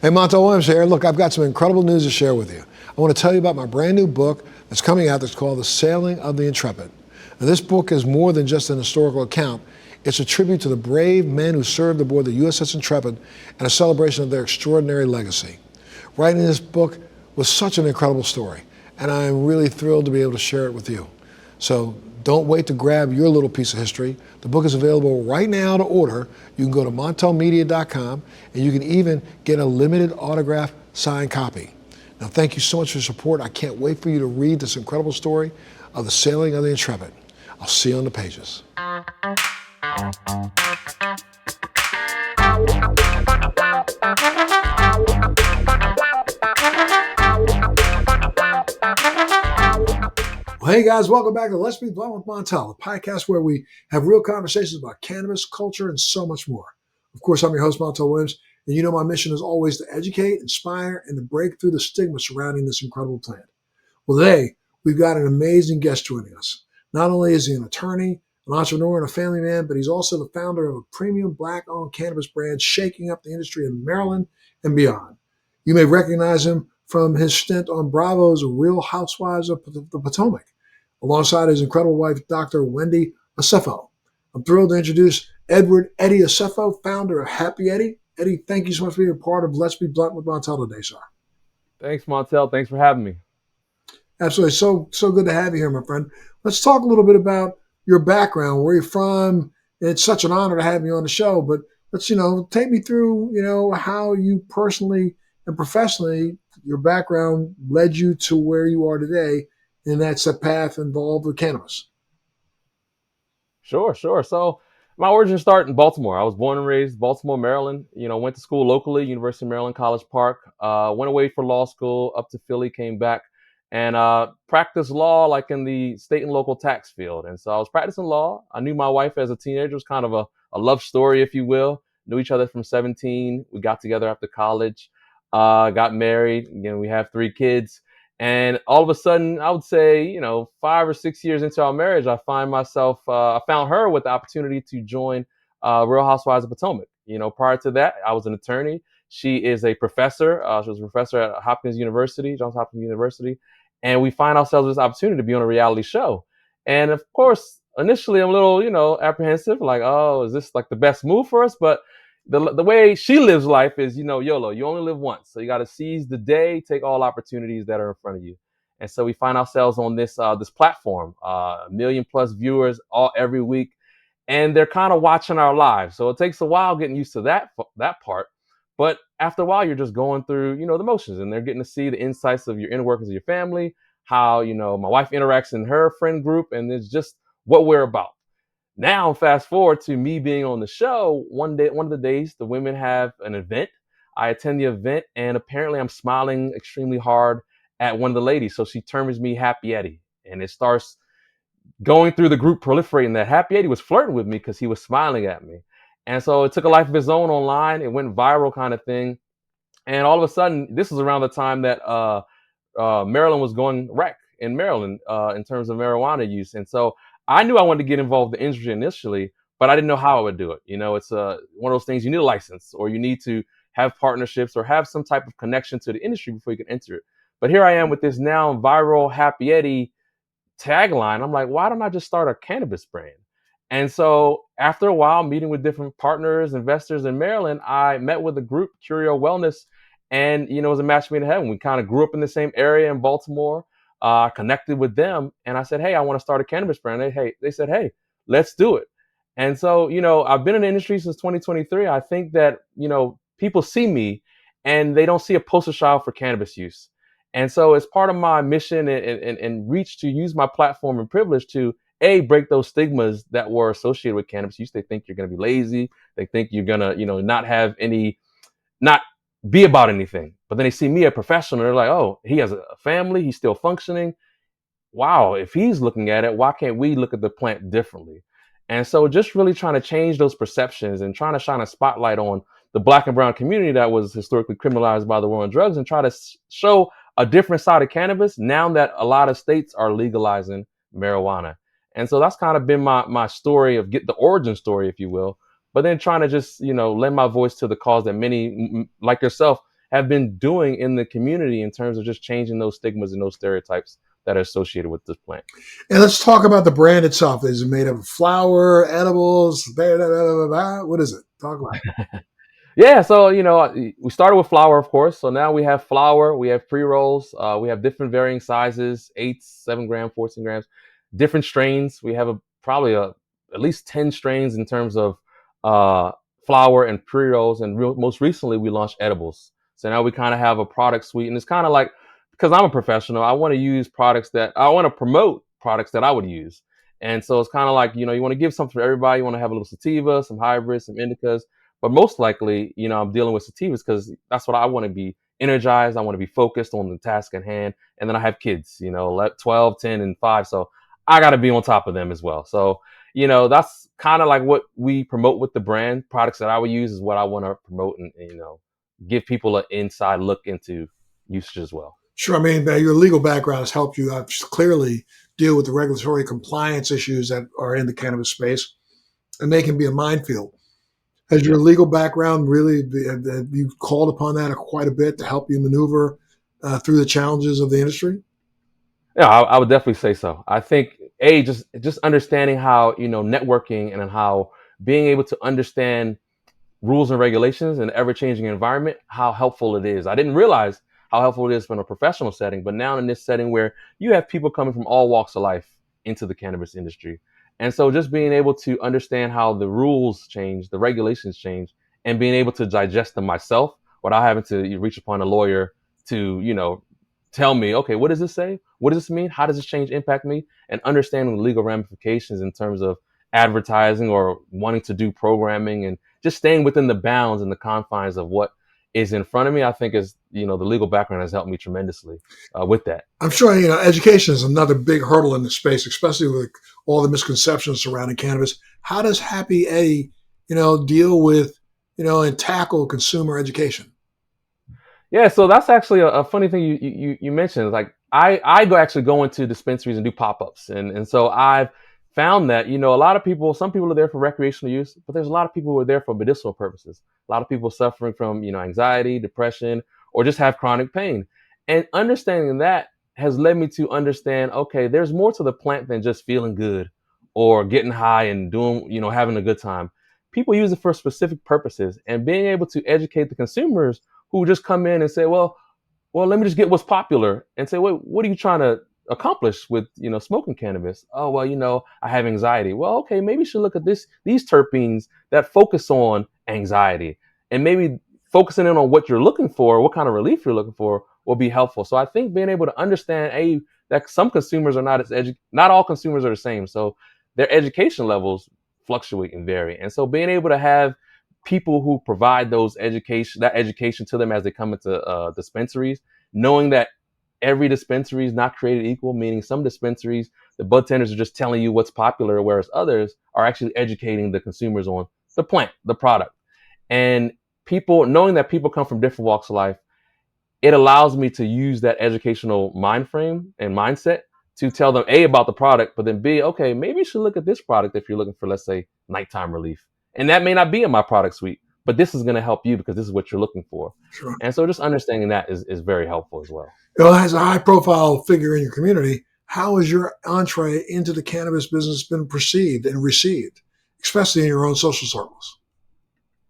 Hey, Montel Williams here. Look, I've got some incredible news to share with you. I want to tell you about my brand new book that's coming out that's called The Sailing of the Intrepid. Now, this book is more than just an historical account. It's a tribute to the brave men who served aboard the USS Intrepid and a celebration of their extraordinary legacy. Writing this book was such an incredible story, and I'm really thrilled to be able to share it with you. So don't wait to grab your little piece of history. The book is available right now to order. You can go to montelmedia.com, and you can even get a limited autograph signed copy. Now, thank you so much for your support. I can't wait for you to read this incredible story of the sailing of the Intrepid. I'll see you on the pages. Well, hey guys, welcome back to Let's Be Blunt with Montel, a podcast where we have real conversations about cannabis, culture, and so much more. Of course, I'm your host, Montel Williams, and you know my mission is always to educate, inspire, and to break through the stigma surrounding this incredible plant. Well, today, we've got an amazing guest joining us. Not only is he an attorney, an entrepreneur, and a family man, but he's also the founder of a premium Black-owned cannabis brand shaking up the industry in Maryland and beyond. You may recognize him from his stint on Bravo's Real Housewives of the Potomac, alongside his incredible wife, Dr. Wendy Osefo. I'm thrilled to introduce Edward Eddie Osefo, founder of Happy Eddie. Eddie, thank you so much for being a part of Let's Be Blunt with Montel today, sir. Thanks, Montel. Thanks for having me. Absolutely. So good to have you here, my friend. Let's talk a little bit about your background, where you're from. It's such an honor to have you on the show, but let's, take me through, how you personally and professionally, your background led you to where you are today, and that's a path involved with cannabis. Sure. So my origins start in Baltimore. I was born and raised Baltimore, Maryland. Went to school locally, University of Maryland, College Park. Went away for law school, up to Philly, came back, and practiced law like in the state and local tax field. And so I was practicing law. I knew my wife as a teenager. It was kind of a love story, if you will. Knew each other from 17. We got together after college, got married. We have 3 kids. And all of a sudden, I would say, 5 or 6 years into our marriage, I find myself, I found her with the opportunity to join Real Housewives of Potomac. Prior to that, I was an attorney. She is a professor. She was a professor at Hopkins University, Johns Hopkins University. And we find ourselves this opportunity to be on a reality show. And of course, initially, I'm a little, apprehensive, like, oh, is this like the best move for us? But the way she lives life is, YOLO. You only live once. So you got to seize the day, take all opportunities that are in front of you. And so we find ourselves on this platform, 1 million plus viewers every week. And they're kind of watching our lives. So it takes a while getting used to that part. But after a while, you're just going through, the motions, and they're getting to see the insights of your inner workings of your family, how, my wife interacts in her friend group, and it's just what we're about. Now, fast forward to me being on the show. One of the days, the women have an event. I attend the event, and apparently I'm smiling extremely hard at one of the ladies. So she terms me Happy Eddie, and it starts going through the group, proliferating that Happy Eddie was flirting with me because he was smiling at me. And so it took a life of its own online. It went viral kind of thing. And all of a sudden, this was around the time that Maryland was going wreck in Maryland in terms of marijuana use. And so I knew I wanted to get involved in the industry initially, but I didn't know how I would do it. It's one of those things, you need a license, or you need to have partnerships or have some type of connection to the industry before you can enter it. But here I am with this now viral Happy Eddie tagline. I'm like, why don't I just start a cannabis brand? And so after a while, meeting with different partners, investors in Maryland, I met with a group, Curio Wellness, and, it was a match made in heaven. We kind of grew up in the same area in Baltimore, connected with them. And I said, hey, I want to start a cannabis brand. They said, hey, let's do it. And so, I've been in the industry since 2023. I think that, people see me and they don't see a poster child for cannabis use. And so it's part of my mission and reach to use my platform and privilege to break those stigmas that were associated with cannabis use. They think you're going to be lazy. They think you're going to, not be about anything. But then they see me, a professional. They're like, oh, he has a family. He's still functioning. Wow. If he's looking at it, why can't we look at the plant differently? And so just really trying to change those perceptions and trying to shine a spotlight on the Black and brown community that was historically criminalized by the war on drugs, and try to show a different side of cannabis now that a lot of states are legalizing marijuana. And so that's kind of been my story of the origin story, if you will, but then trying to just, lend my voice to the cause that many like yourself have been doing in the community in terms of just changing those stigmas and those stereotypes that are associated with this plant. And let's talk about the brand itself. Is it made of flour, edibles? Blah, blah, blah, blah, blah. What is it? Talk about it. Yeah, so we started with flour, of course. So now we have flour, we have pre rolls, we have different varying sizes, 8, 7 gram, 14 grams, different strains. We have probably at least 10 strains in terms of uh, flour and pre rolls, and most recently we launched edibles. So now we kind of have a product suite, and it's kind of like, because I'm a professional, I want to use products that I want to promote products that I would use. And so it's kind of like, you want to give something for everybody. You want to have a little sativa, some hybrids, some indicas, but most likely, I'm dealing with sativas because that's what I want to be energized. I want to be focused on the task at hand. And then I have kids, 12, 10, and 5. So I got to be on top of them as well. So, that's kind of like what we promote with the brand. Products that I would use is what I want to promote and give people an inside look into usage as well. Sure. I mean, your legal background has helped you clearly deal with the regulatory compliance issues that are in the cannabis space, and they can be a minefield. Has your Yeah. legal background really, have you called upon that quite a bit to help you maneuver through the challenges of the industry? Yeah, I would definitely say so. I think just understanding how networking and how being able to understand rules and regulations in an ever-changing environment, how helpful it is. I didn't realize how helpful it is from a professional setting, but now in this setting where you have people coming from all walks of life into the cannabis industry. And so just being able to understand how the rules change, the regulations change, and being able to digest them myself without having to reach upon a lawyer to, tell me, okay, what does this say? What does this mean? How does this change impact me? And understanding the legal ramifications in terms of advertising or wanting to do programming and just staying within the bounds and the confines of what is in front of me, I think is, the legal background has helped me tremendously with that. I'm sure education is another big hurdle in this space, especially with all the misconceptions surrounding cannabis. How does Happy Eddie, deal with, and tackle consumer education? Yeah, so that's actually a funny thing you mentioned. Like I go into dispensaries and do pop ups, and so I've found that a lot of people, some people are there for recreational use, but there's a lot of people who are there for medicinal purposes. A lot of people suffering from anxiety, depression, or just have chronic pain, and understanding that has led me to understand, okay, there's more to the plant than just feeling good or getting high and doing having a good time. People use it for specific purposes, and being able to educate the consumers who just come in and say, well, let me just get what's popular and say, wait, what are you trying to accomplish with, smoking cannabis? Oh, well, I have anxiety. Well, okay, maybe you should look at these terpenes that focus on anxiety, and maybe focusing in on what you're looking for, what kind of relief you're looking for will be helpful. So I think being able to understand, that some consumers are not all consumers are the same. So their education levels fluctuate and vary. And so being able to have people who provide that education to them as they come into dispensaries, knowing that every dispensary is not created equal, meaning some dispensaries, the bud tenders are just telling you what's popular, whereas others are actually educating the consumers on the plant, the product. And people, knowing that people come from different walks of life, it allows me to use that educational mind frame and mindset to tell them A, about the product, but then B, okay, maybe you should look at this product if you're looking for, let's say, nighttime relief. And that may not be in my product suite, but this is going to help you because this is what you're looking for. Sure. And so just understanding that is very helpful as well. As a high profile figure in your community, how has your entree into the cannabis business been perceived and received, especially in your own social circles?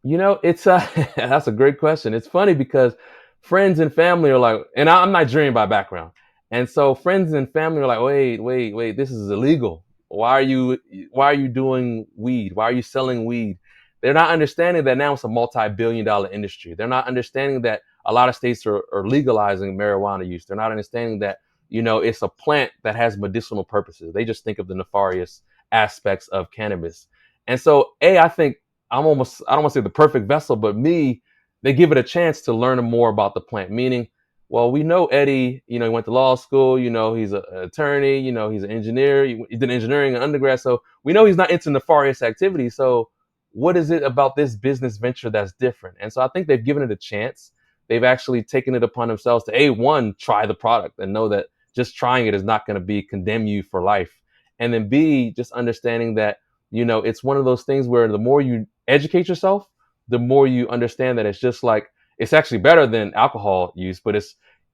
It's that's a great question. It's funny because friends and family are like, and I'm Nigerian by background, and so friends and family are like, wait, this is illegal. Why are you doing weed? Why are you selling weed? They're not understanding that now it's a multi-billion-dollar industry. They're not understanding that a lot of states are legalizing marijuana use. They're not understanding that it's a plant that has medicinal purposes. They just think of the nefarious aspects of cannabis. And so, I think I don't want to say the perfect vessel, but they give it a chance to learn more about the plant. Meaning, well, we know Eddie, he went to law school, he's an attorney, he's an engineer, he did engineering in undergrad. So we know he's not into nefarious activities. So what is it about this business venture that's different? And so I think they've given it a chance. They've actually taken it upon themselves to one, try the product and know that just trying it is not going to condemn you for life. And then B, just understanding that, it's one of those things where the more you educate yourself, the more you understand that it's just like It's actually better than alcohol use, but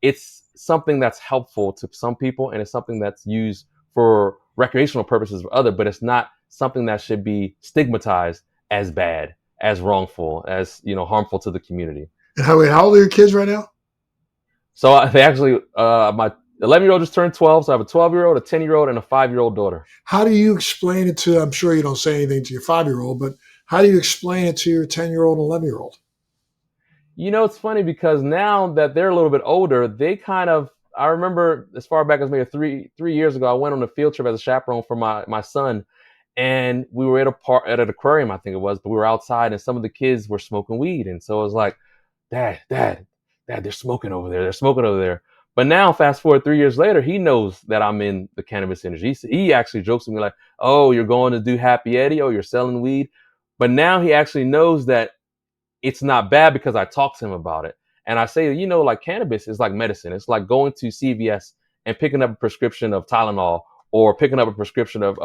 it's something that's helpful to some people, and it's something that's used for recreational purposes for other, but it's not something that should be stigmatized as bad, as wrongful, as harmful to the community. And how old are your kids right now? So they actually, my 11-year-old just turned 12, so I have a 12-year-old, a 10-year-old, and a 5-year-old daughter. How do you explain it to, I'm sure you don't say anything to your 5-year-old, but how do you explain it to your 10-year-old and 11-year-old? It's funny because now that they're a little bit older, they kind of. I remember as far back as maybe three years ago, I went on a field trip as a chaperone for my son, and we were at an aquarium, I think it was, but we were outside, and some of the kids were smoking weed, and so it was like, Dad, they're smoking over there. They're smoking over there. But now, fast forward 3 years later, he knows that I'm in the cannabis industry. He actually jokes with me like, "Oh, you're going to do Happy Eddie? Oh, you're selling weed?" But now he actually knows that it's not bad because I talk to him about it. And I say, like cannabis is like medicine. It's like going to CVS and picking up a prescription of Tylenol or picking up a prescription of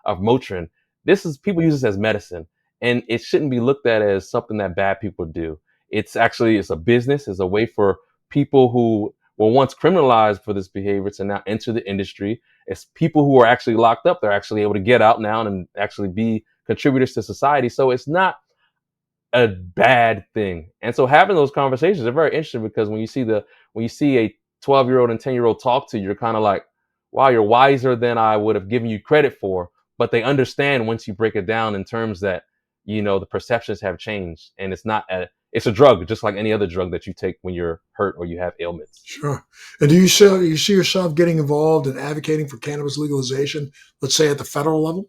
Motrin. This is people use this as medicine, and it shouldn't be looked at as something that bad people do. It's a business. It's a way for people who were once criminalized for this behavior to now enter the industry. It's people who are actually locked up. They're actually able to get out now and actually be contributors to society. So it's not a bad thing. And so having those conversations are very interesting because when you see a 12-year-old and 10-year-old talk to you, you're kind of like, wow, you're wiser than I would have given you credit for. But they understand once you break it down in terms that, the perceptions have changed, and it's a drug, just like any other drug that you take when you're hurt or you have ailments. Sure. And do you see yourself getting involved in advocating for cannabis legalization, let's say at the federal level?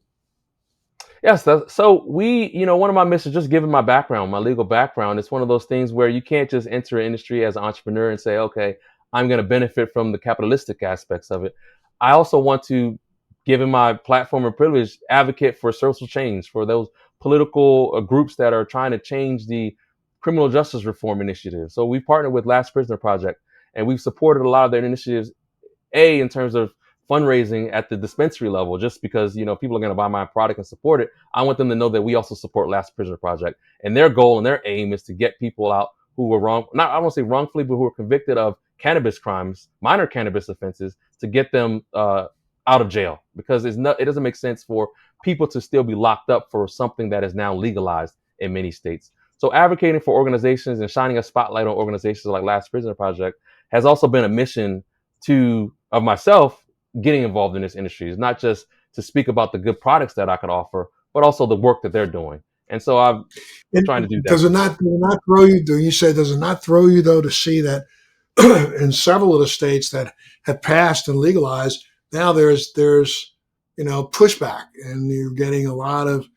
Yes. So one of my missions, just given my background, my legal background, it's one of those things where you can't just enter an industry as an entrepreneur and say, okay, I'm going to benefit from the capitalistic aspects of it. I also want to, given my platform and privilege, advocate for social change for those political groups that are trying to change the criminal justice reform initiative. So we've partnered with Last Prisoner Project, and we've supported a lot of their initiatives in terms of fundraising at the dispensary level, just because people are going to buy my product and support it. I want them to know that we also support Last Prisoner Project, and their goal and their aim is to get people out who were not I won't say wrongfully, but who were convicted of cannabis crimes, minor cannabis offenses, to get them out of jail, because it doesn't make sense for people to still be locked up for something that is now legalized in many states. So advocating for organizations and shining a spotlight on organizations like Last Prisoner Project has also been a mission of myself getting involved in this industry. It's not just to speak about the good products that I could offer, but also the work that they're doing. And so I'm And trying to do that. does it not throw you? Do you say does it not throw you though to see that in several of the states that have passed and legalized, now there's pushback, and you're getting a lot of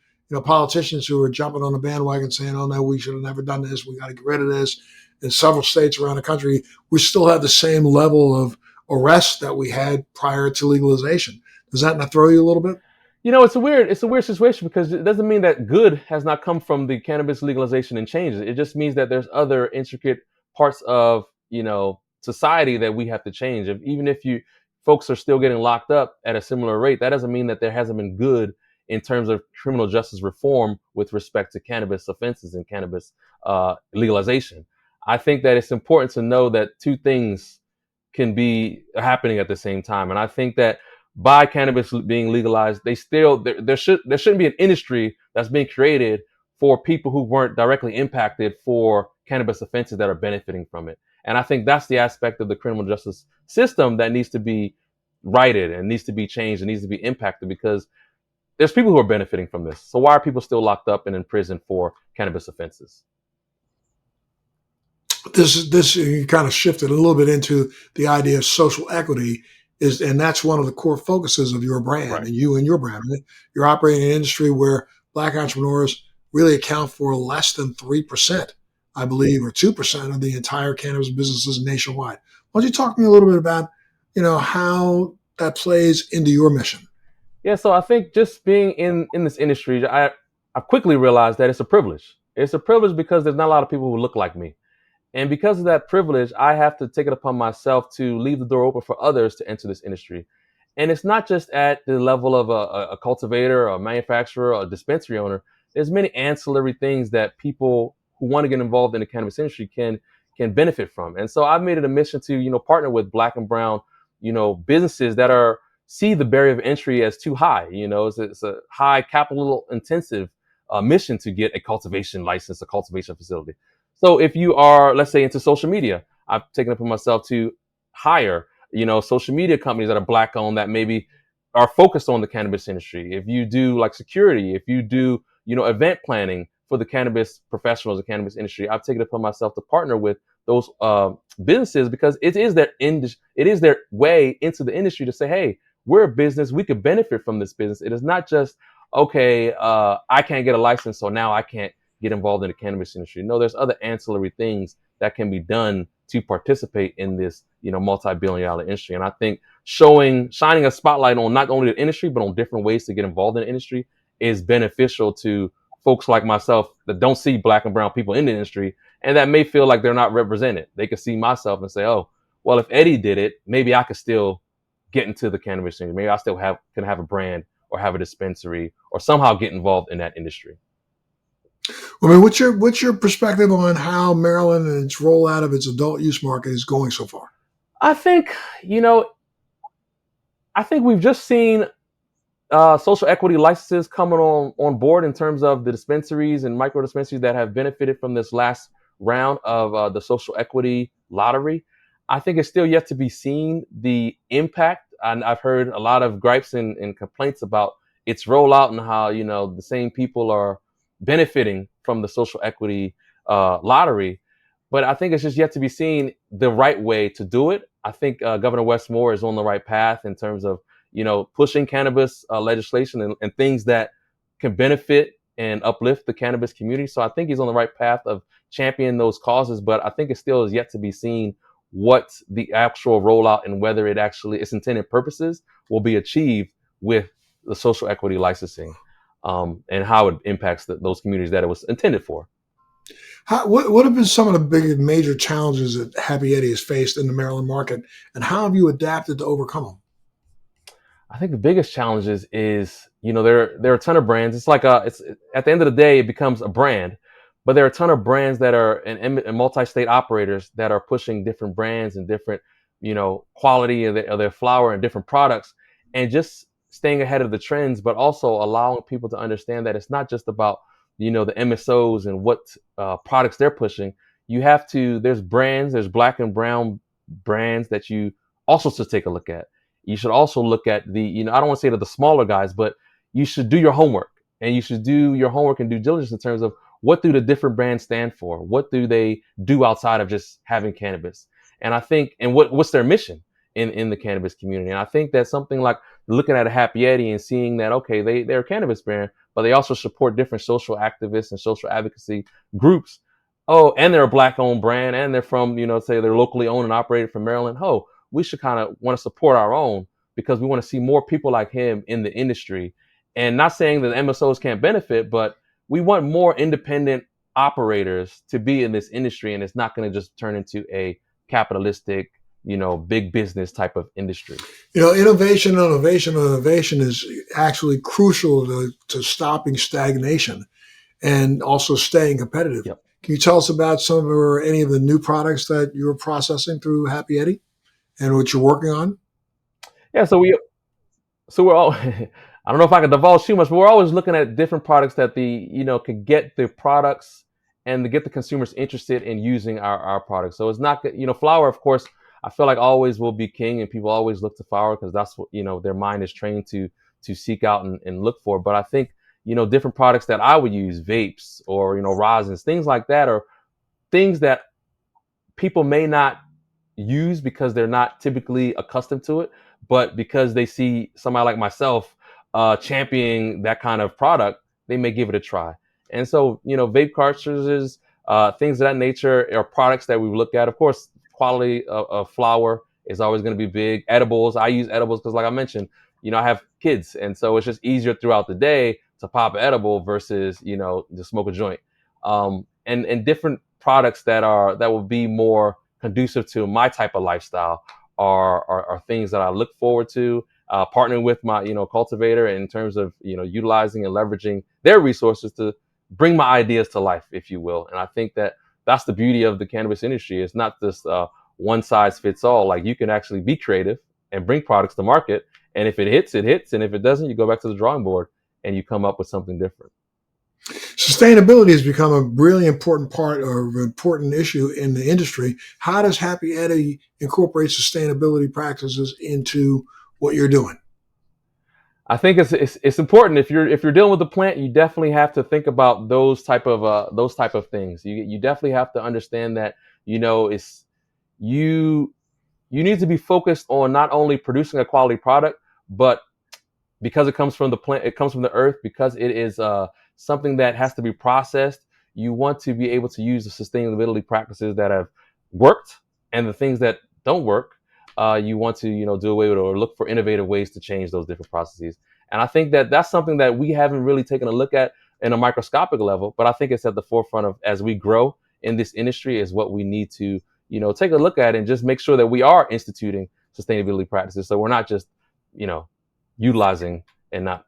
politicians who are jumping on the bandwagon saying, "Oh no, we should have never done this. We got to get rid of this." In several states around the country, we still have the same level of arrests that we had prior to legalization. Does that not throw you a little bit? It's a weird situation because it doesn't mean that good has not come from the cannabis legalization and changes. It just means that there's other intricate parts of society that we have to change. Even if you folks are still getting locked up at a similar rate, that doesn't mean that there hasn't been good in terms of criminal justice reform with respect to cannabis offenses and cannabis legalization. I think that it's important to know that two things can be happening at the same time. And I think that by cannabis being legalized, there shouldn't be an industry that's being created for people who weren't directly impacted for cannabis offenses that are benefiting from it. And I think that's the aspect of the criminal justice system that needs to be righted and needs to be changed and needs to be impacted, because there's people who are benefiting from this. So why are people still locked up and in prison for cannabis offenses? This you kind of shifted a little bit into the idea of social equity and that's one of the core focuses of your brand Right. and you and your brand. Right? You're operating in an industry where Black entrepreneurs really account for less than 3%, I believe, or 2% of the entire cannabis businesses nationwide. Why don't you talk to me a little bit about how that plays into your mission? Yeah, so I think just being in this industry, I quickly realized that it's a privilege. It's a privilege because there's not a lot of people who look like me. And because of that privilege, I have to take it upon myself to leave the door open for others to enter this industry. And it's not just at the level of a cultivator, a manufacturer, or a dispensary owner. There's many ancillary things that people who want to get involved in the cannabis industry can can benefit from. And so I've made it a mission to, partner with Black and brown, businesses that see the barrier of entry as too high. It's a high capital intensive mission to get a cultivation license, a cultivation facility. So if you are, let's say, into social media, I've taken it upon myself to hire, social media companies that are Black owned that maybe are focused on the cannabis industry. If you do like security, if you do, event planning for the cannabis professionals, the cannabis industry, I've taken it upon myself to partner with those businesses because it is their way into the industry to say, hey, we're a business, we could benefit from this business. It is not just, okay, I can't get a license, so now I can't get involved in the cannabis industry. No, there's other ancillary things that can be done to participate in this, multi-billion-dollar industry. And I think shining a spotlight on not only the industry, but on different ways to get involved in the industry is beneficial to folks like myself that don't see Black and brown people in the industry and that may feel like they're not represented. They could see myself and say, oh, well, if Eddie did it, maybe I could still get into the cannabis industry. Maybe I still can have a brand or have a dispensary or somehow get involved in that industry. I mean, what's your perspective on how Maryland and its rollout of its adult use market is going so far? I think, we've just seen social equity licenses coming on board in terms of the dispensaries and micro dispensaries that have benefited from this last round of the social equity lottery. I think it's still yet to be seen the impact. And I've heard a lot of gripes and complaints about its rollout and how, the same people are benefiting from the social equity lottery. But I think it's just yet to be seen the right way to do it. I think Governor Wes Moore is on the right path in terms of, pushing cannabis legislation and things that can benefit and uplift the cannabis community. So I think he's on the right path of championing those causes, but I think it still is yet to be seen what the actual rollout and whether its intended purposes will be achieved with the social equity licensing and how it impacts those communities that it was intended for. What have been some of the big major challenges that Happy Eddie has faced in the Maryland market, and how have you adapted to overcome them? I think the biggest challenges is, there are a ton of brands. It's like it's at the end of the day, it becomes a brand, but there are a ton of brands that are and multi-state operators that are pushing different brands and different, quality of their flower and different products, and just staying ahead of the trends, but also allowing people to understand that it's not just about, the MSOs and what products they're pushing. There's brands, there's Black and brown brands that you also should take a look at. You should also look at I don't want to say to the smaller guys, but you should do your homework and you should do your homework and due diligence in terms of what do the different brands stand for? What do they do outside of just having cannabis? And I think, and what's their mission in the cannabis community? And I think that something like looking at a Happy Eddie and seeing that, okay, they're a cannabis brand, but they also support different social activists and social advocacy groups. Oh, and they're a Black owned brand and they're from, say they're locally owned and operated from Maryland. Oh, we should kind of want to support our own because we want to see more people like him in the industry. And not saying that MSOs can't benefit, but we want more independent operators to be in this industry. And it's not going to just turn into a capitalistic, big business type of industry. Innovation is actually crucial to stopping stagnation and also staying competitive. Yep. Can you tell us about any of the new products that you're processing through Happy Eddie and what you're working on? Yeah, so we're all I don't know if I can divulge too much, but we're always looking at different products that could get the products and to get the consumers interested in using our products. So it's not, flower, of course, I feel like always will be king and people always look to flower because that's what, their mind is trained to seek out and look for. But I think, different products that I would use, vapes or, rosins, things like that, are things that people may not use because they're not typically accustomed to it, but because they see somebody like myself championing that kind of product, they may give it a try. And so, vape cartridges, things of that nature are products that we look at. Of course, quality of flower is always going to be big. Edibles, I use edibles because, like I mentioned, I have kids, and so it's just easier throughout the day to pop an edible versus, to smoke a joint. And different products that will be more conducive to my type of lifestyle are things that I look forward to. Partnering with my cultivator in terms of utilizing and leveraging their resources to bring my ideas to life, if you will. And I think that that's the beauty of the cannabis industry. It's not just one size fits all. Like, you can actually be creative and bring products to market, and if it hits, it hits, and if it doesn't, you go back to the drawing board and you come up with something different. Sustainability has become a really important part or an important issue in the industry. How does Happy Eddie incorporate sustainability practices into what you're doing? I think it's important. If you're dealing with the plant, you definitely have to think about those type of things. You definitely have to understand that, it's you you need to be focused on not only producing a quality product, but because it comes from the plant, it comes from the earth, because it is something that has to be processed. You want to be able to use the sustainability practices that have worked, and the things that don't work, you want to do away with, or look for innovative ways to change those different processes. And I think that that's something that we haven't really taken a look at in a microscopic level, but I think it's at the forefront of, as we grow in this industry, is what we need to take a look at, and just make sure that we are instituting sustainability practices, so we're not just you know utilizing and not.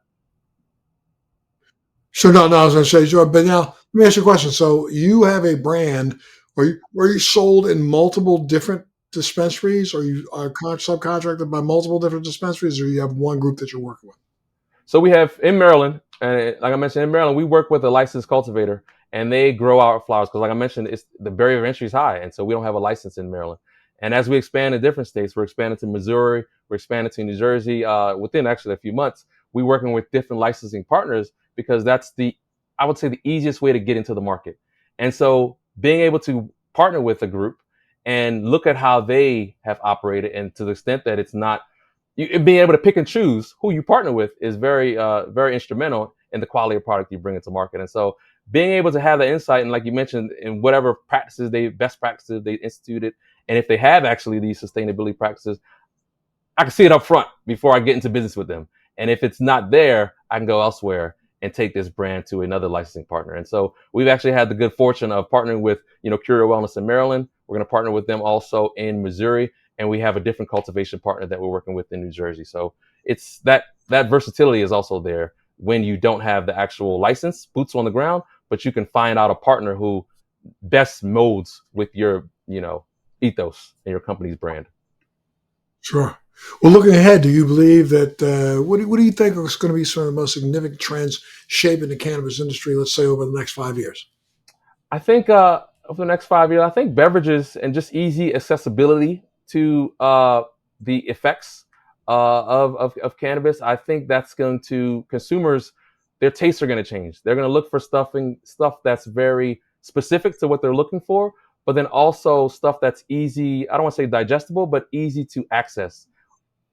Sure, no, I was going to say, sure, but now let me ask you a question. So you have a brand, were you sold in multiple different dispensaries, or you are subcontracted by multiple different dispensaries, or you have one group that you're working with? So we have in Maryland, and like I mentioned, in Maryland, we work with a licensed cultivator, and they grow our flowers, because, like I mentioned, it's the barrier of entry is high, and so we don't have a license in Maryland. And as we expand in different states, we're expanding to Missouri, we're expanding to New Jersey. Within actually a few months, we're working with different licensing partners, because that's I would say, the easiest way to get into the market. And so being able to partner with a group and look at how they have operated, and to the extent that it's not, being able to pick and choose who you partner with is very instrumental in the quality of product you bring into market. And so being able to have the insight, and like you mentioned, in whatever best practices they instituted, and if they have actually these sustainability practices, I can see it up front before I get into business with them. And if it's not there, I can go elsewhere and take this brand to another licensing partner. And so we've actually had the good fortune of partnering with, Curio Wellness in Maryland. We're going to partner with them also in Missouri, and we have a different cultivation partner that we're working with in New Jersey. So it's that versatility is also there when you don't have the actual license, boots on the ground, but you can find out a partner who best molds with your, ethos and your company's brand. Sure. Well, looking ahead, do you believe that what do you think is going to be some of the most significant trends shaping the cannabis industry, let's say over the next 5 years? I think over the next 5 years, I think beverages and just easy accessibility to the effects of cannabis. I think that's going to consumers, their tastes are going to change. They're going to look for stuff that's very specific to what they're looking for, but then also stuff that's easy. I don't want to say digestible, but easy to access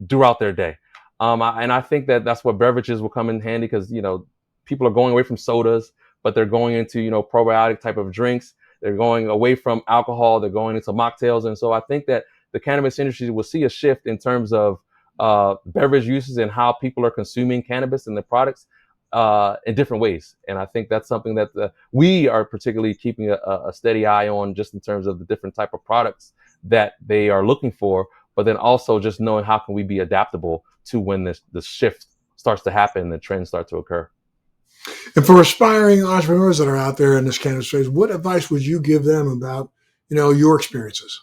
throughout their day. And I think that that's what beverages will come in handy, because people are going away from sodas, but they're going into probiotic type of drinks. They're going away from alcohol. They're going into mocktails, and so I think that the cannabis industry will see a shift in terms of beverage uses and how people are consuming cannabis and the products in different ways. And I think that's something that we are particularly keeping a steady eye on, just in terms of the different type of products that they are looking for, but then also just knowing how can we be adaptable to when the shift starts to happen and the trends start to occur. And for aspiring entrepreneurs that are out there in this cannabis space, what advice would you give them about, your experiences?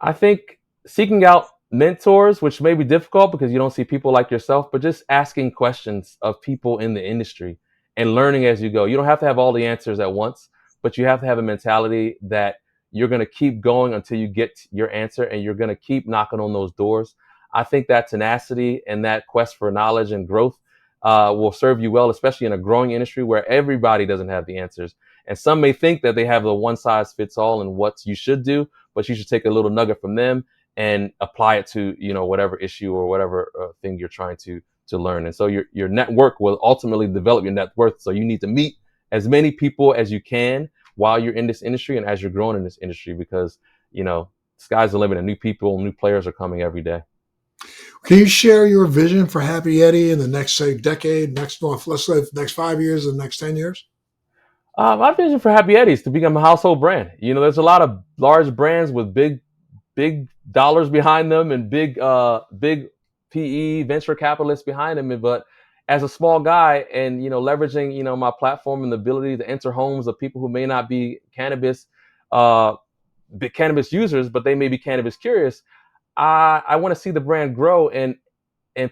I think seeking out mentors, which may be difficult because you don't see people like yourself, but just asking questions of people in the industry and learning as you go. You don't have to have all the answers at once, but you have to have a mentality that you're going to keep going until you get your answer, and you're going to keep knocking on those doors. I think that tenacity and that quest for knowledge and growth will serve you well, especially in a growing industry where everybody doesn't have the answers. And some may think that they have the one size fits all and what you should do, but you should take a little nugget from them and apply it to whatever issue or whatever thing you're trying to learn. And so your network will ultimately develop your net worth. So you need to meet as many people as you can while you're in this industry and as you're growing in this industry, because sky's the limit and new people, new players are coming every day. Can you share your vision for Happy Eddie in the next, say, decade, let's say next 5 years, and the next 10 years? My vision for Happy Eddie is to become a household brand. There's a lot of large brands with big dollars behind them and big PE venture capitalists behind them. But as a small guy, and leveraging my platform and the ability to enter homes of people who may not be cannabis uh, big cannabis users, but they may be cannabis curious. I want to see the brand grow, and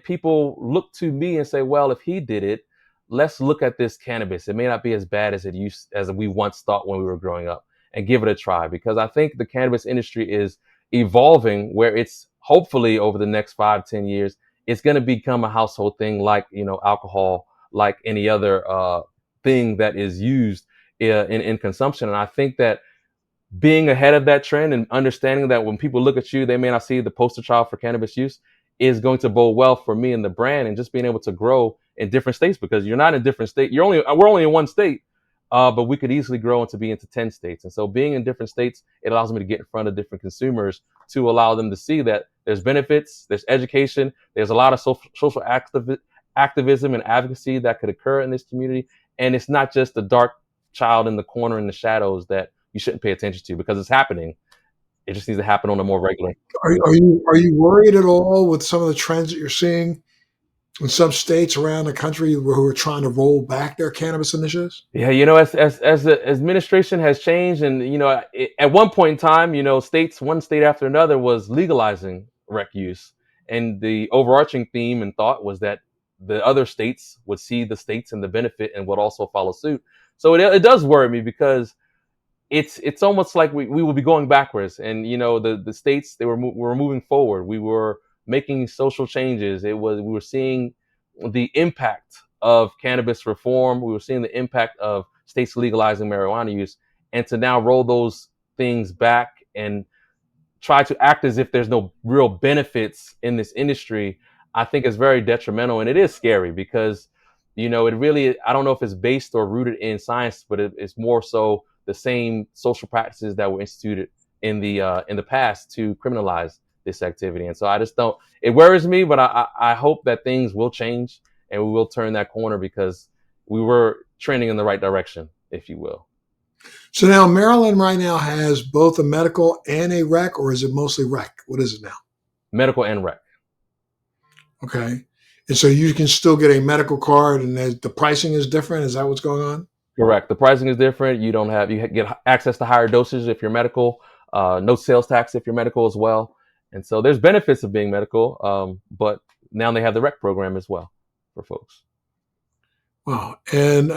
people look to me and say, well, if he did it, let's look at this cannabis. It may not be as bad as we once thought when we were growing up, and give it a try, because I think the cannabis industry is evolving, where it's hopefully over the next 5-10 years, it's going to become a household thing, like, alcohol, like any other thing that is used in consumption. And I think that being ahead of that trend and understanding that when people look at you, they may not see the poster child for cannabis use, is going to bode well for me and the brand, and just being able to grow in different states, because you're not in different state. We're only in one state, but we could easily grow into 10 states. And so being in different states, it allows me to get in front of different consumers, to allow them to see that there's benefits, there's education, there's a lot of social activism and advocacy that could occur in this community. And it's not just the dark child in the corner in the shadows that you shouldn't pay attention to, because it's happening. It just needs to happen on a more regular. Are you worried at all with some of the trends that you're seeing in some states around the country who are trying to roll back their cannabis initiatives? Yeah, as the administration has changed, and at one point in time, one state after another was legalizing rec use, and the overarching theme and thought was that the other states would see the states and the benefit and would also follow suit. So it does worry me, because it's almost like we will be going backwards. And the states, we were moving forward. We were making social changes. We were seeing the impact of cannabis reform. We were seeing the impact of states legalizing marijuana use, and to now roll those things back and try to act as if there's no real benefits in this industry, I think is very detrimental. And it is scary, because, it really, I don't know if it's based or rooted in science, but it's more so the same social practices that were instituted in the past to criminalize this activity. And so I just don't, it worries me, but I hope that things will change and we will turn that corner, because we were trending in the right direction, if you will. So now Maryland right now has both a medical and a rec, or is it mostly rec? What is it now? Medical and rec. Okay. And so you can still get a medical card, and the pricing is different. Is that what's going on? Correct. The pricing is different. You get access to higher doses if you're medical, no sales tax if you're medical as well. And so there's benefits of being medical, but now they have the rec program as well for folks. Wow. And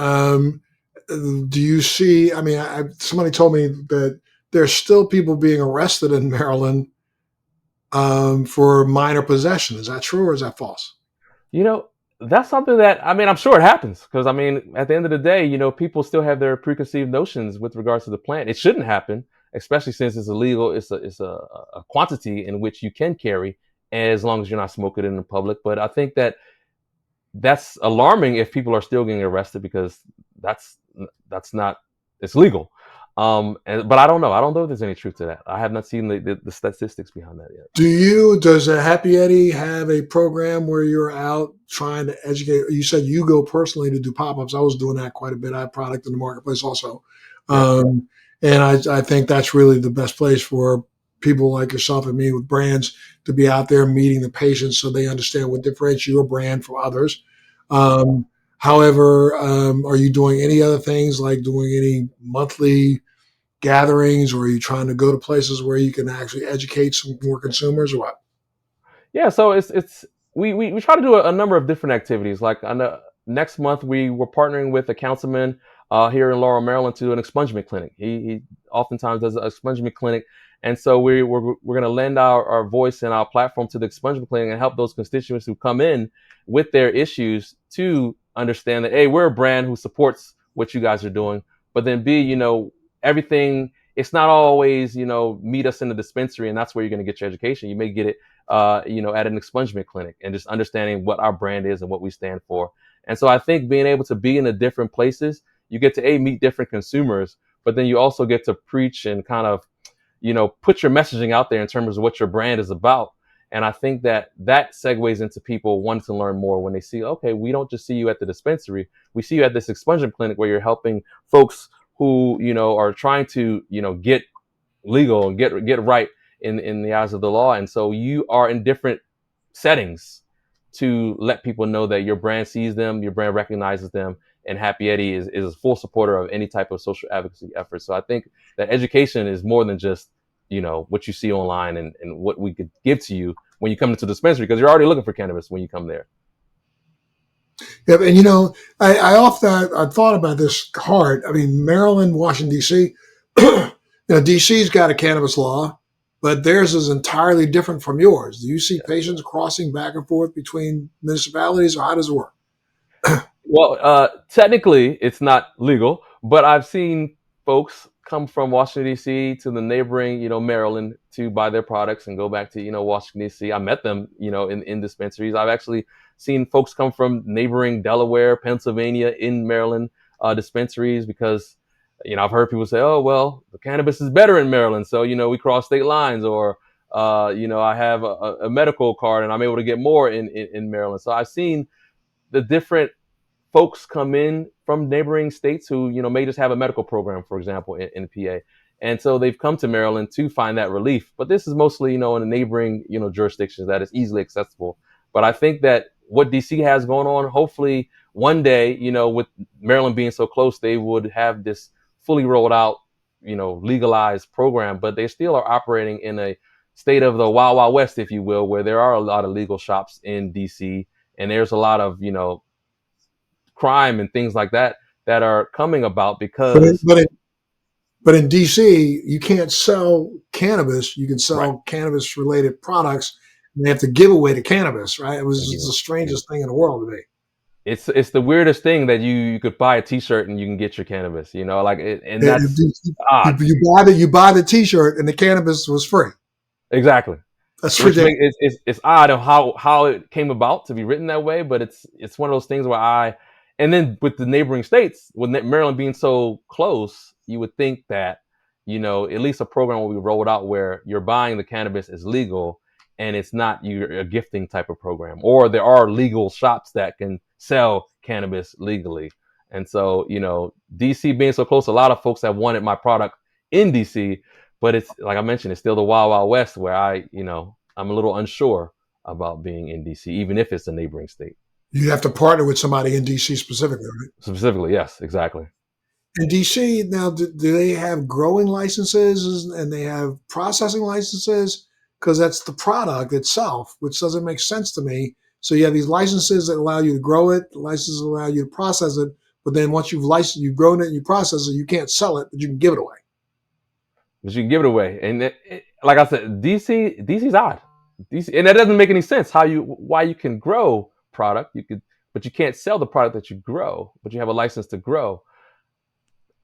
do you see? I mean, somebody told me that there's still people being arrested in Maryland for minor possession. Is that true, or is that false? You know, that's something that, I'm sure it happens, because at the end of the day, people still have their preconceived notions with regards to the plant. It shouldn't happen, especially since it's illegal. It's a quantity in which you can carry, as long as you're not smoking it in the public. But I think that's alarming if people are still getting arrested, because that's not, it's legal. But I don't know. I don't know if there's any truth to that. I have not seen the statistics behind that yet. Does a Happy Eddie have a program where you're out trying to educate? You said you go personally to do pop-ups. I was doing that quite a bit. I have product in the marketplace also. Yeah. And I think that's really the best place for people like yourself and me with brands to be out there meeting the patients, so they understand what differentiates your brand from others. However, are you doing any other things, like doing any monthly gatherings, or are you trying to go to places where you can actually educate some more consumers, or what? Yeah, so we try to do a number of different activities. Like next month, we were partnering with a councilman here in Laurel, Maryland, to do an expungement clinic. He oftentimes does an expungement clinic, and so we're going to lend our voice and our platform to the expungement clinic and help those constituents who come in with their issues to understand that, hey, we're a brand who supports what you guys are doing, but then B, everything. It's not always, meet us in the dispensary and that's where you're going to get your education. You may get it at an expungement clinic, and just understanding what our brand is and what we stand for. And so I think being able to be in the different places, you get to meet different consumers, but then you also get to preach and kind of, put your messaging out there in terms of what your brand is about. And I think that segues into people wanting to learn more when they see, okay, we don't just see you at the dispensary. We see you at this expungement clinic where you're helping folks who, are trying to, get legal and get right in the eyes of the law. And so you are in different settings to let people know that your brand sees them, your brand recognizes them, and Happy Eddie is a full supporter of any type of social advocacy effort. So I think that education is more than just, what you see online and what we could give to you when you come into the dispensary, because you're already looking for cannabis when you come there. Yeah, and I often I thought about this hard. I mean, Maryland, Washington D.C. D.C.'s got a cannabis law, but theirs is entirely different from yours. Do you see patients crossing back and forth between municipalities, or how does it work? Well, technically, it's not legal, but I've seen folks come from Washington D.C. to the neighboring, Maryland to buy their products and go back to, Washington D.C. I met them, in dispensaries. I've actually seen folks come from neighboring Delaware, Pennsylvania, in Maryland dispensaries because, I've heard people say, "Oh, well, the cannabis is better in Maryland, so we cross state lines," or I have a medical card and I'm able to get more in Maryland. So I've seen the different folks come in from neighboring states who may just have a medical program, for example, in PA, and so they've come to Maryland to find that relief. But this is mostly in the neighboring jurisdictions that is easily accessible. But I think that what DC has going on, hopefully one day, with Maryland being so close, they would have this fully rolled out, legalized program. But they still are operating in a state of the wild wild west, if you will, where there are a lot of legal shops in DC, and there's a lot of crime and things like that that are coming about But in, because but in, but in DC, you can't sell cannabis. You can right. sell cannabis related products. And they have to give away the cannabis, right? It was Thank just you. the strangest thing in the world to me. It's the weirdest thing that you could buy a T-shirt and you can get your cannabis, like it, and that's odd. You buy the T-shirt and the cannabis was free. Exactly. That's Which makes ridiculous. it's odd of how it came about to be written that way, but it's one of those things where and then with the neighboring states, with Maryland being so close, you would think that at least a program will be rolled out where you're buying the cannabis is legal and it's not a gifting type of program, or there are legal shops that can sell cannabis legally. And so DC being so close, a lot of folks have wanted my product in DC, but it's like I mentioned, it's still the wild wild west where I'm a little unsure about being in DC, even if it's a neighboring state. You have to partner with somebody in DC specifically, right? Specifically, yes, exactly. In DC now, do they have growing licenses and they have processing licenses? Because that's the product itself, which doesn't make sense to me. So you have these licenses that allow you to grow it, the licenses allow you to process it, but then once you've grown it and you process it, you can't sell it, but you can give it away. But you can give it away, and like I said, DC's odd. DC, and that doesn't make any sense. Why you can grow product, but you can't sell the product that you grow, but you have a license to grow.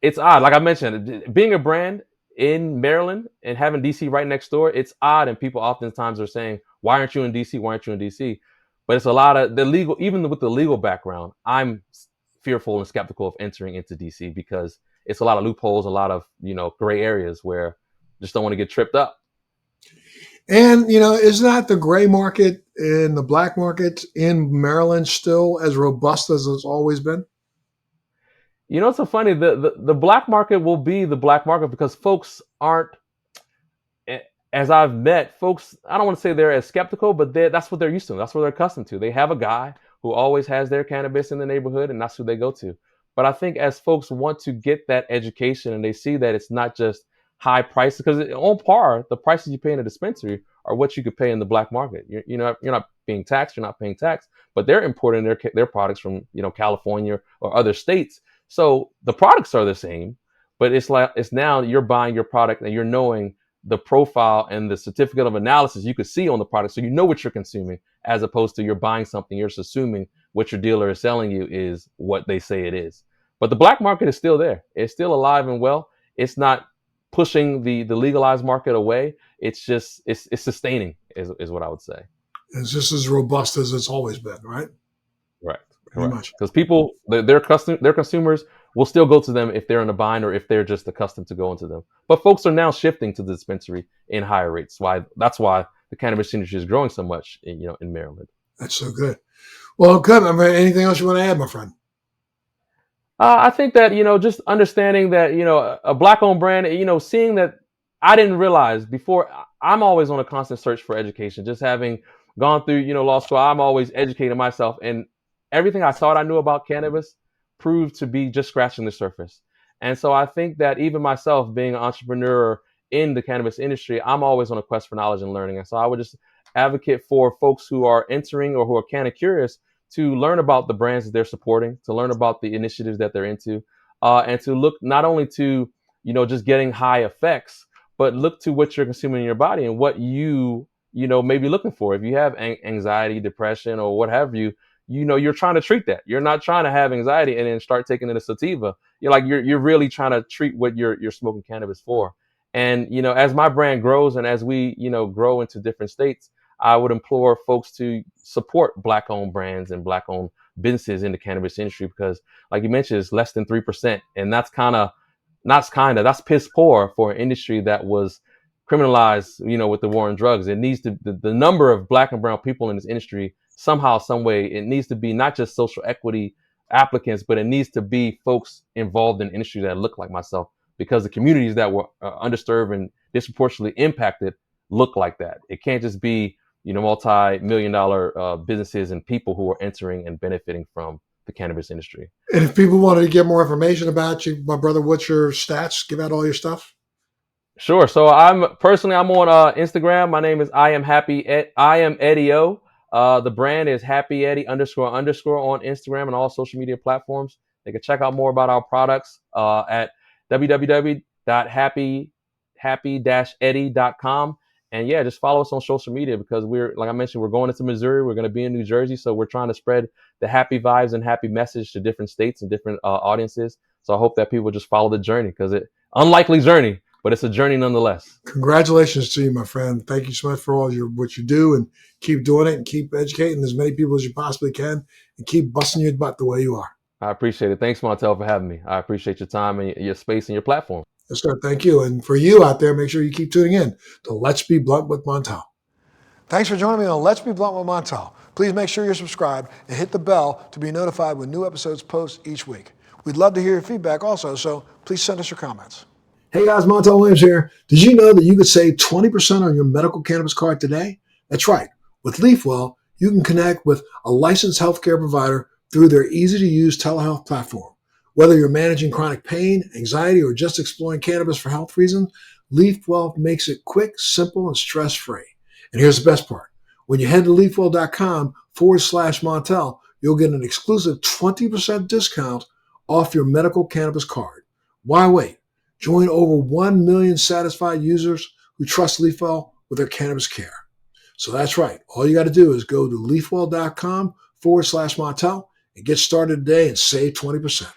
It's odd. Like I mentioned, being a brand in Maryland and having DC right next door, it's odd. And people oftentimes are saying, "Why aren't you in DC? Why aren't you in DC?" But it's a lot of the legal, even with the legal background. I'm fearful and skeptical of entering into DC because it's a lot of loopholes, a lot of gray areas where I just don't want to get tripped up. And is not the gray market and the black market in Maryland still as robust as it's always been? It's so funny. The black market will be the black market because folks aren't, as I've met folks, I don't want to say they're as skeptical, but that's what they're used to. That's what they're accustomed to. They have a guy who always has their cannabis in the neighborhood, and that's who they go to. But I think as folks want to get that education and they see that it's not just high prices, because on par, the prices you pay in a dispensary are what you could pay in the black market. You're not being taxed, you're not paying tax, but they're importing their products from California or other states. So the products are the same, but it's now you're buying your product and you're knowing the profile and the certificate of analysis you could see on the product, so you know what you're consuming, as opposed to you're buying something, you're just assuming what your dealer is selling you is what they say it is. But the black market is still there. It's still alive and well. It's not pushing the legalized market away. It's just it's sustaining is what I would say. It's just as robust as it's always been, right? Right. Pretty Correct. much. Because people, their consumers will still go to them if they're in a bind or if they're just accustomed to going to them. But folks are now shifting to the dispensary in higher rates. That's why the cannabis industry is growing so much in Maryland. That's so good. Well, good. I mean, anything else you want to add, my friend? I think that just understanding that a black-owned brand, seeing that I didn't realize before. I'm always on a constant search for education. Just having gone through law school, I'm always educating myself, and everything I thought I knew about cannabis proved to be just scratching the surface. And so I think that even myself being an entrepreneur in the cannabis industry, I'm always on a quest for knowledge and learning. And so I would just advocate for folks who are entering or who are kind of curious to learn about the brands that they're supporting, to learn about the initiatives that they're into, and to look not only to, just getting high effects, but look to what you're consuming in your body and what you may be looking for. If you have anxiety, depression, or what have you, you're trying to treat that. You're not trying to have anxiety and then start taking in a sativa. You're really trying to treat what you're smoking cannabis for. And, as my brand grows and as we, grow into different states, I would implore folks to support Black-owned brands and Black-owned businesses in the cannabis industry because, like you mentioned, it's less than 3%. And that's piss poor for an industry that was criminalized, with the war on drugs. It needs to, the number of Black and brown people in this industry, somehow, some way, it needs to be not just social equity applicants, but it needs to be folks involved in the industry that look like myself, because the communities that were underserved and disproportionately impacted look like that. It can't just be, multi-million-dollar businesses and people who are entering and benefiting from the cannabis industry. And if people wanted to get more information about you, my brother, what's your stats? Give out all your stuff. Sure. So I'm on Instagram. My name is I am Eddie O. The brand is Happy Eddie __ on Instagram and all social media platforms. They can check out more about our products at www.happy-eddie.com. And yeah, just follow us on social media because like I mentioned, we're going into Missouri. We're going to be in New Jersey. So we're trying to spread the happy vibes and happy message to different states and different audiences. So I hope that people just follow the journey because unlikely journey, but it's a journey nonetheless. Congratulations to you, my friend. Thank you so much for what you do, and keep doing it and keep educating as many people as you possibly can and keep busting your butt the way you are. I appreciate it. Thanks, Montel, for having me. I appreciate your time and your space and your platform. Yes, sir. Thank you. And for you out there, make sure you keep tuning in to Let's Be Blunt with Montel. Thanks for joining me on Let's Be Blunt with Montel. Please make sure you're subscribed and hit the bell to be notified when new episodes post each week. We'd love to hear your feedback also, so please send us your comments. Hey guys, Montel Williams here. Did you know that you could save 20% on your medical cannabis card today? That's right. With LeafWell, you can connect with a licensed healthcare provider through their easy-to-use telehealth platform. Whether you're managing chronic pain, anxiety, or just exploring cannabis for health reasons, LeafWell makes it quick, simple, and stress-free. And here's the best part. When you head to leafwell.com/Montel, you'll get an exclusive 20% discount off your medical cannabis card. Why wait? Join over 1 million satisfied users who trust LeafWell with their cannabis care. So that's right. All you got to do is go to leafwell.com/Montel and get started today and save 20%.